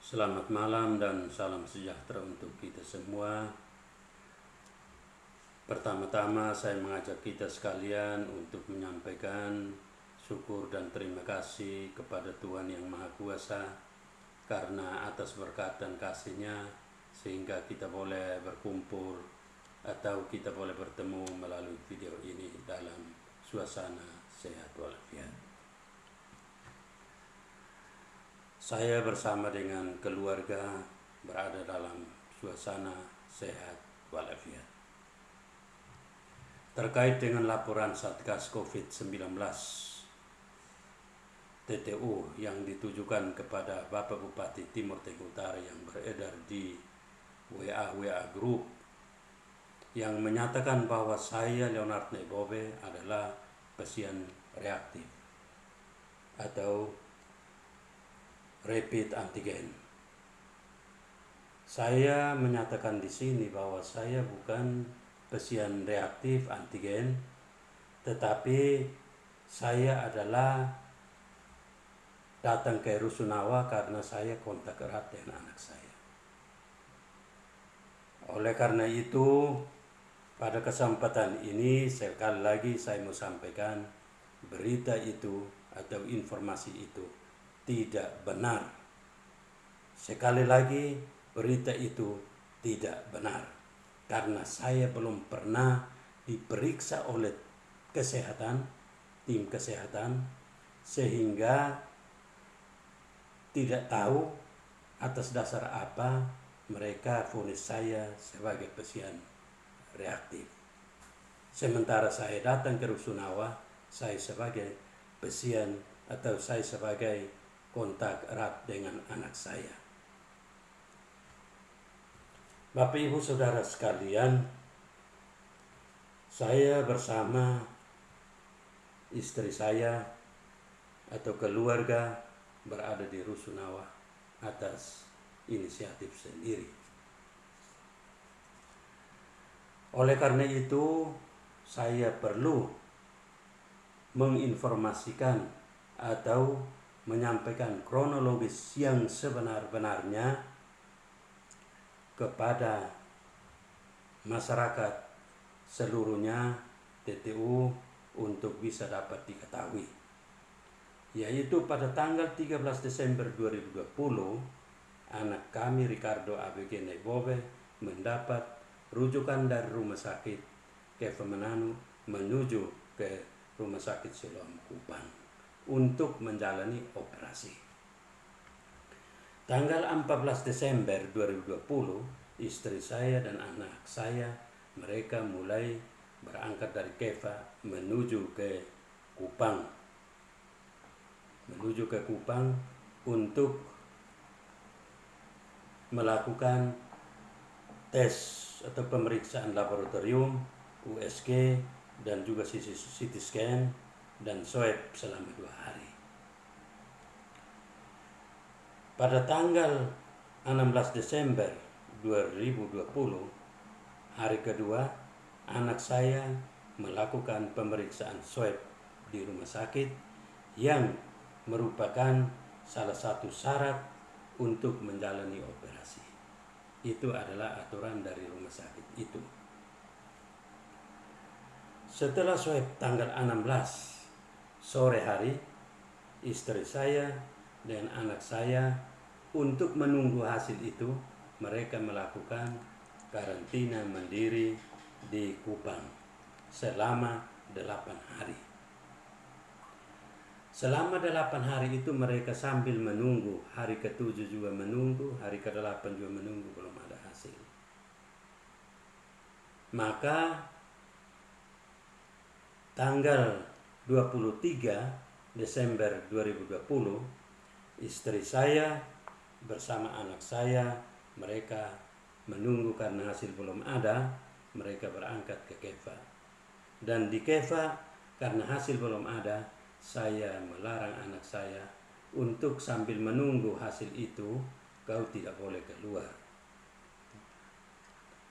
Selamat malam dan salam sejahtera untuk kita semua. Pertama-tama saya mengajak kita sekalian untuk menyampaikan syukur dan terima kasih kepada Tuhan Yang Maha Kuasa karena atas berkat dan kasih-Nya sehingga kita boleh berkumpul atau kita boleh bertemu melalui video ini dalam suasana sehat walafiat. Saya bersama dengan keluarga berada dalam suasana sehat walafiat. Terkait dengan laporan Satgas COVID-19 TTU yang ditujukan kepada Bapak Bupati Timur Tengah Utara yang beredar di WA Group yang menyatakan bahwa saya Leonard Nebobe adalah pasien reaktif atau rapid antigen. Saya menyatakan di sini bahwa saya bukan pasien reaktif antigen, tetapi saya adalah datang ke Rusunawa karena saya kontak erat dengan anak saya. Oleh karena itu, pada kesempatan ini sekali lagi saya mau sampaikan berita itu atau informasi itu tidak benar. Sekali lagi, berita itu tidak benar. Karena saya belum pernah diperiksa oleh tim kesehatan, sehingga tidak tahu atas dasar apa mereka vonis saya sebagai pasien reaktif. Sementara saya datang ke Rusunawa, saya sebagai pasien atau saya sebagai kontak erat dengan anak saya. Bapak Ibu Saudara sekalian, saya bersama istri saya atau keluarga berada di Rusunawa atas inisiatif sendiri. Oleh karena itu, saya perlu menginformasikan atau menyampaikan kronologis yang sebenar-benarnya kepada masyarakat seluruhnya TTU untuk bisa dapat diketahui. Yaitu pada tanggal 13 Desember 2020, anak kami Ricardo ABG Nebobe mendapat rujukan dari rumah sakit Kefa Mananu menuju ke rumah sakit Siloam Kupang untuk menjalani operasi. Tanggal 14 Desember 2020, istri saya dan anak saya mereka mulai berangkat dari Kefa menuju ke Kupang untuk melakukan tes atau pemeriksaan laboratorium, USG dan juga CT scan dan swab selama 2 hari. Pada tanggal 16 Desember 2020, hari kedua, anak saya melakukan pemeriksaan swab di rumah sakit yang merupakan salah satu syarat untuk menjalani operasi. Itu adalah aturan dari rumah sakit itu. Setelah swab tanggal 16 sore hari, istri saya dan anak saya untuk menunggu hasil itu, mereka melakukan karantina mandiri di Kupang selama 8 hari. Selama 8 hari itu mereka sambil menunggu, hari ke-7 juga menunggu, hari ke-8 juga menunggu, belum ada hasil. Maka tanggal 23 Desember 2020, istri saya bersama anak saya, mereka menunggu karena hasil belum ada, mereka berangkat ke Kefa. Dan di Kefa, karena hasil belum ada, saya melarang anak saya untuk sambil menunggu hasil itu, kau tidak boleh keluar.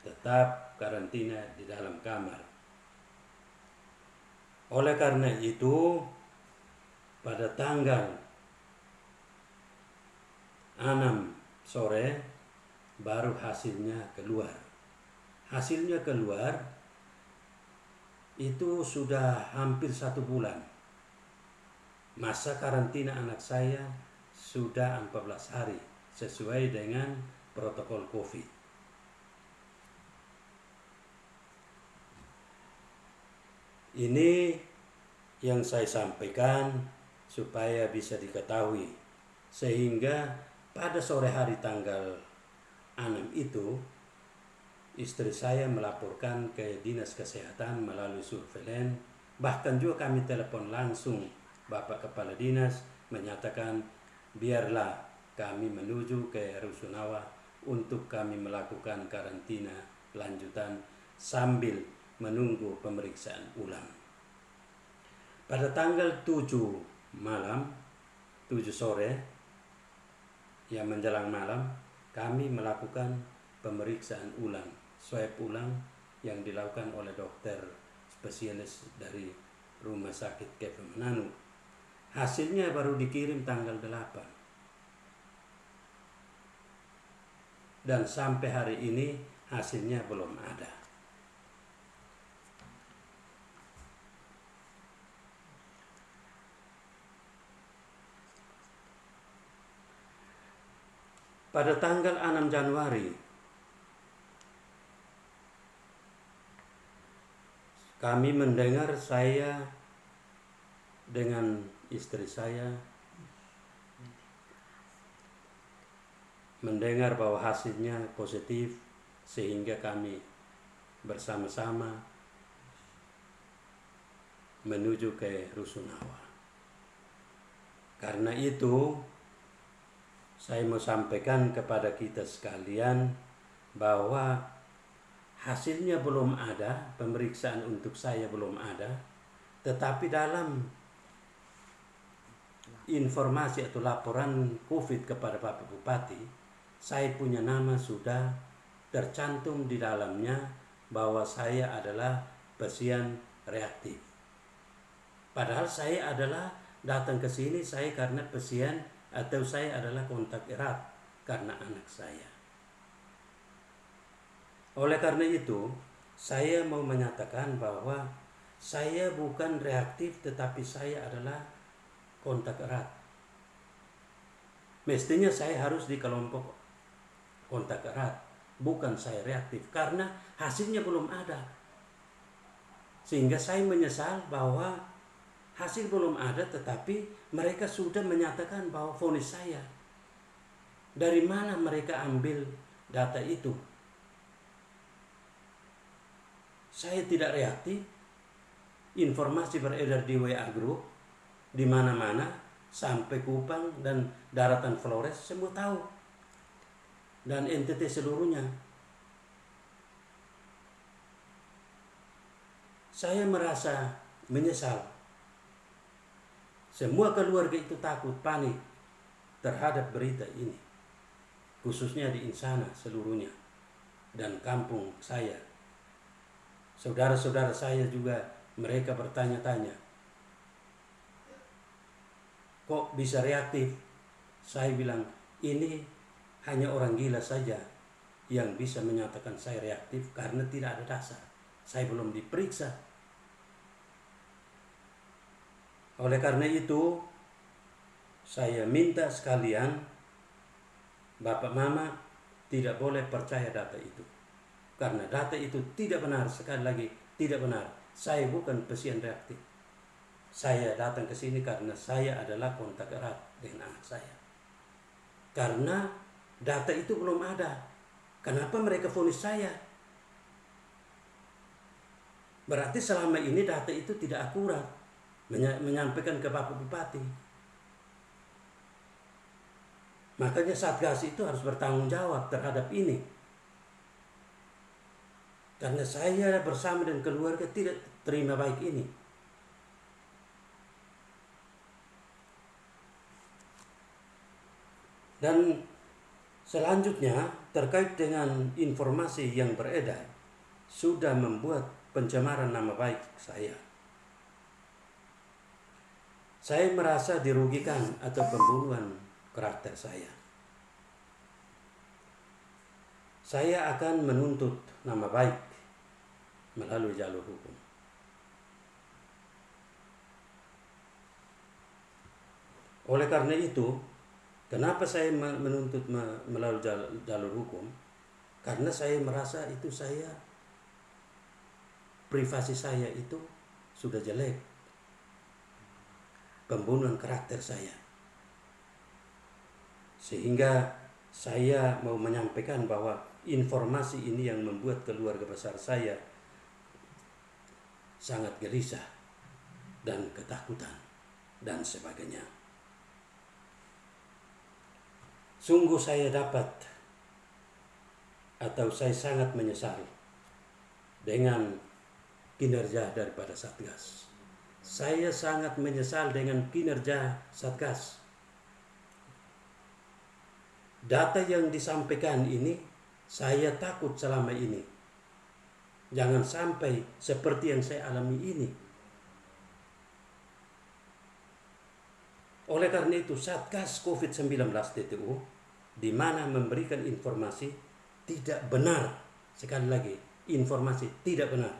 Tetap karantina di dalam kamar. Oleh karena itu, pada tanggal 6 sore baru hasilnya keluar. Hasilnya keluar itu sudah hampir 1 bulan. Masa karantina anak saya sudah 14 hari sesuai dengan protokol COVID. Ini yang saya sampaikan supaya bisa diketahui, sehingga pada sore hari tanggal 6 itu istri saya melaporkan ke Dinas Kesehatan melalui surveilan. Bahkan juga kami telepon langsung Bapak Kepala Dinas menyatakan biarlah kami menuju ke Rusunawa untuk kami melakukan karantina lanjutan sambil menunggu pemeriksaan ulang. Pada tanggal 7 malam, 7 sore, yang menjelang malam, kami melakukan pemeriksaan ulang, swab ulang yang dilakukan oleh dokter spesialis dari Rumah Sakit KP Manado. Hasilnya baru dikirim tanggal 8. Dan sampai hari ini hasilnya belum ada. Pada tanggal 6 Januari, kami mendengar, saya dengan istri saya mendengar bahwa hasilnya positif, sehingga kami bersama-sama menuju ke Rusunawa. Karena itu saya mau sampaikan kepada kita sekalian bahwa hasilnya belum ada, pemeriksaan untuk saya belum ada, tetapi dalam informasi atau laporan COVID kepada Bapak Bupati, saya punya nama sudah tercantum di dalamnya bahwa saya adalah pasien reaktif. Padahal saya adalah datang ke sini saya karena pasien atau saya adalah kontak erat karena anak saya. Oleh karena itu, saya mau menyatakan bahwa saya bukan reaktif tetapi saya adalah kontak erat. Mestinya saya harus di kelompok kontak erat, bukan saya reaktif karena hasilnya belum ada. Sehingga saya menyesal bahwa hasil belum ada tetapi mereka sudah menyatakan bahwa vonis saya. Dari mana mereka ambil data itu? Saya tidak reaktif. Informasi beredar di WA Group di mana-mana sampai Kupang dan daratan Flores semua tahu. Dan NTT seluruhnya. Saya merasa menyesal. Semua keluarga itu takut, panik terhadap berita ini. Khususnya di Insana seluruhnya dan kampung saya. Saudara-saudara saya juga mereka bertanya-tanya, kok bisa reaktif? Saya bilang, ini hanya orang gila saja yang bisa menyatakan saya reaktif karena tidak ada dasar. Saya belum diperiksa. Oleh karena itu, saya minta sekalian, Bapak Mama tidak boleh percaya data itu. Karena data itu tidak benar, sekali lagi tidak benar. Saya bukan pasien reaktif. Saya datang ke sini karena saya adalah kontak erat dengan anak saya. Karena data itu belum ada. Kenapa mereka vonis saya? Berarti selama ini data itu tidak akurat. Menyampaikan ke Bapak Bupati. Makanya Satgas itu harus bertanggung jawab terhadap ini. Karena saya bersama dengan keluarga tidak terima baik ini. Dan selanjutnya terkait dengan informasi yang beredar sudah membuat pencemaran nama baik saya. Saya merasa dirugikan atau pembunuhan karakter saya. saya akan menuntut nama baik melalui jalur hukum. Oleh karena itu, kenapa saya menuntut melalui jalur hukum? Karena saya merasa itu privasi saya itu sudah jelek. Pembunuhan karakter saya. Sehingga saya mau menyampaikan bahwa informasi ini yang membuat keluarga besar saya sangat gelisah dan ketakutan dan sebagainya. Sungguh saya sangat menyesal dengan kinerja daripada Satgas. Saya sangat menyesal dengan kinerja Satgas. Data yang disampaikan ini, saya takut selama ini. Jangan sampai seperti yang saya alami ini. Oleh karena itu, Satgas COVID-19 TTU, di mana memberikan informasi tidak benar. Sekali lagi, informasi tidak benar.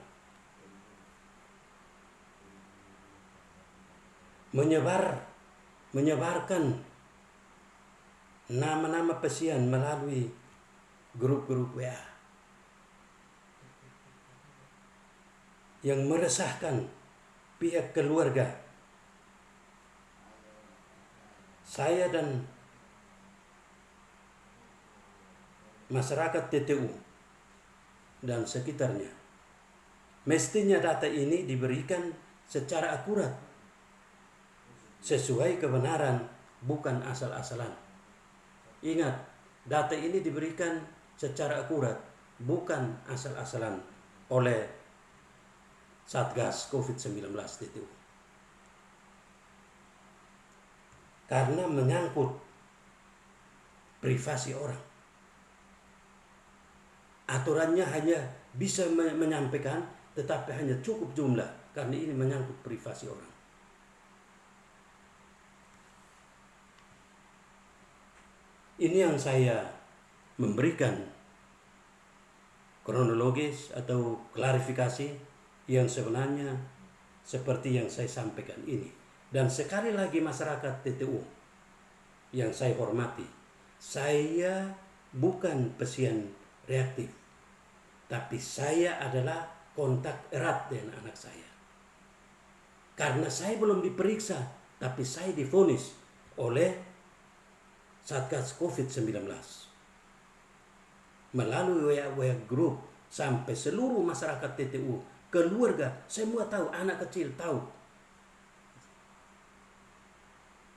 Menyebarkan nama-nama pasien melalui grup-grup WA yang meresahkan pihak keluarga. Saya dan masyarakat TTU dan sekitarnya, mestinya data ini diberikan secara akurat, sesuai kebenaran, bukan asal-asalan. Ingat, data ini diberikan secara akurat, bukan asal-asalan oleh Satgas COVID-19 itu. Karena menyangkut privasi orang. Aturannya hanya bisa menyampaikan, tetapi hanya cukup jumlah, karena ini menyangkut privasi orang. Ini yang saya memberikan kronologis atau klarifikasi yang sebenarnya seperti yang saya sampaikan ini. Dan sekali lagi masyarakat TTU yang saya hormati, saya bukan pasien reaktif, tapi saya adalah kontak erat dengan anak saya. Karena saya belum diperiksa, tapi saya divonis oleh Satgas COVID-19 melalui WA group sampai seluruh masyarakat TTU, keluarga, semua tahu, anak kecil tahu.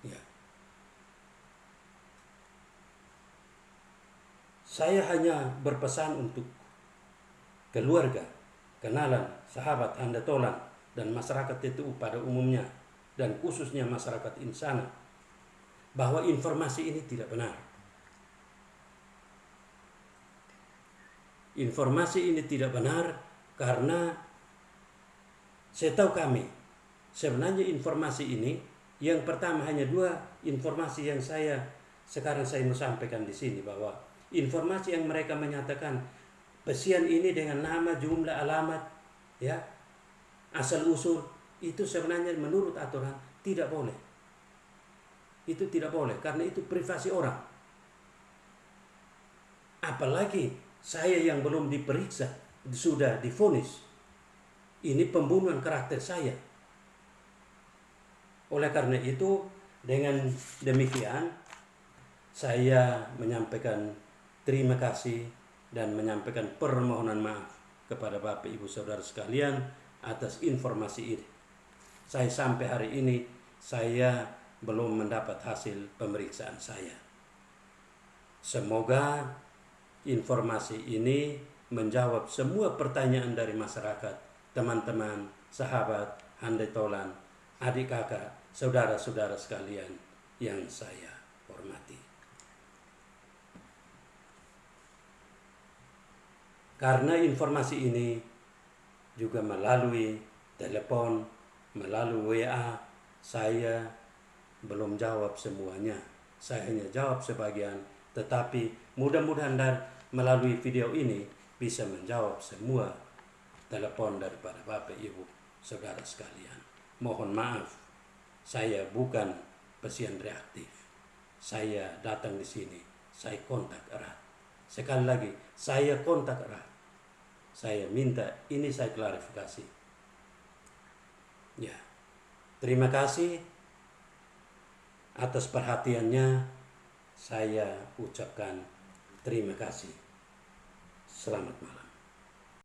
Ya. Saya hanya berpesan untuk keluarga, kenalan, sahabat, handetolan, dan masyarakat TTU pada umumnya, dan khususnya masyarakat insana, bahwa informasi ini tidak benar. Informasi ini tidak benar karena setahu kami, sebenarnya informasi ini, yang pertama hanya 2 informasi yang sekarang saya mau sampaikan di sini, bahwa informasi yang mereka menyatakan pasien ini dengan nama, jumlah, alamat, ya, asal usul, itu sebenarnya menurut aturan tidak boleh. Itu tidak boleh karena itu privasi orang. Apalagi saya yang belum diperiksa sudah divonis. Ini pembunuhan karakter saya. Oleh karena itu, dengan demikian saya menyampaikan terima kasih dan menyampaikan permohonan maaf kepada Bapak Ibu Saudara sekalian atas informasi ini. Saya sampai hari ini saya belum mendapat hasil pemeriksaan saya. Semoga informasi ini menjawab semua pertanyaan dari masyarakat, teman-teman, sahabat, handetolan, adik kakak, saudara-saudara sekalian yang saya hormati. Karena informasi ini juga melalui telepon, melalui WA, saya belum jawab semuanya. Saya hanya jawab sebagian, tetapi mudah-mudahan melalui video ini bisa menjawab semua telepon daripada Bapak Ibu Saudara sekalian. Mohon maaf, saya bukan pasien reaktif. Saya datang di sini, saya kontak erat. Sekali lagi, saya kontak erat. Saya minta ini saya klarifikasi. Ya, terima kasih atas perhatiannya. Saya ucapkan terima kasih. Selamat malam.